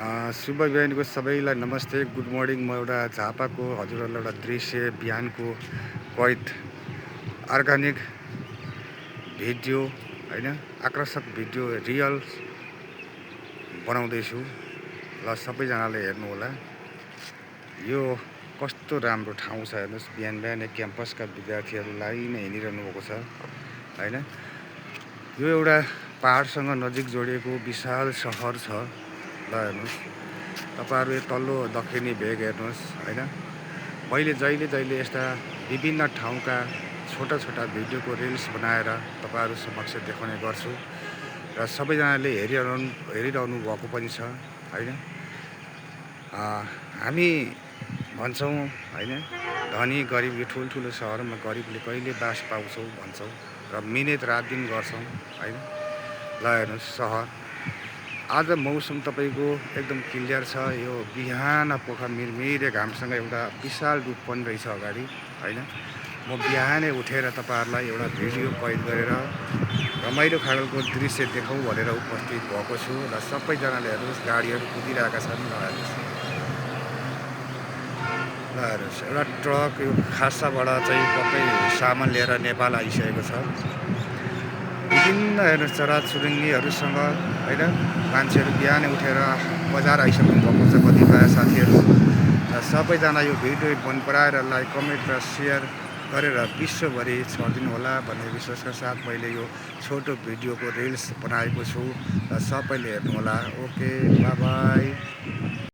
शुभ बिहानको सबैलाई नमस्ते, गुड मर्निङ। म एउटा झापाको हजुरहरूलाई एउटा दृश्य बिहानको कैद अर्ग्यानिक भिडियो होइन, आकर्षक भिडियो रियल बनाउँदैछु। ल सबैजनाले हेर्नुहोला। यो कस्तो राम्रो ठाउँ छ हेर्नुहोस्। बिहान बिहानै क्याम्पसका विद्यार्थीहरूलाई नै हिँडिरहनु भएको छ होइन। यो एउटा पहाडसँग नजिक जोडिएको विशाल सहर छ। ल हेर्नुहोस्, तपाईँहरू यो तल्लो दक्षिणी भेग हेर्नुहोस् होइन। मैले जहिले यस्ता विभिन्न ठाउँका छोटा छोटा भिडियोको रिल्स बनाएर तपाईँहरू समक्ष देखाउने गर्छु र सबैजनाले हेरिरहनु भएको पनि छ होइन। हामी भन्छौँ होइन, धनी गरिब यो ठुल्ठुलो सहरमा गरिबले कहिले बास पाउँछौँ भन्छौँ र मिहिनेत रात दिन गर्छौँ होइन। ल हेर्नुहोस् सहर। आज मौसम तपाईँको एकदम क्लियर छ। यो बिहान पोखा मिरमिरे घामसँग एउटा विशाल रूप पनि रहेछ अगाडि होइन। म बिहानै उठेर तपाईँहरूलाई एउटा भिडियो कैद गरेर रमाइलो खालको दृश्य देखाउँ भनेर उपस्थित भएको छु र सबैजनाले हेर्नुहोस्, गाडीहरू कुदिरहेका छन्। ल हेर्नुहोस् एउटा ट्रक यो खासाबाट चाहिँ पक्कै सामान लिएर नेपाल आइसकेको छ। विभिन्न हेर्नुहोस् चराचुरुङ्गीहरूसँग होइन, मान्छेहरू बिहानै उठेर बजार आइसक्नु भएको छ कतिपय साथीहरू। र सबैजना यो भिडियो मन पराएर लाइक कमेन्ट र सेयर गरेर विश्वभरि छरिदिनु होला भन्ने विश्वासका साथ मैले यो छोटो भिडियोको रिल्स बनाएको छु र सबैले हेर्नुहोला। Okay, by by.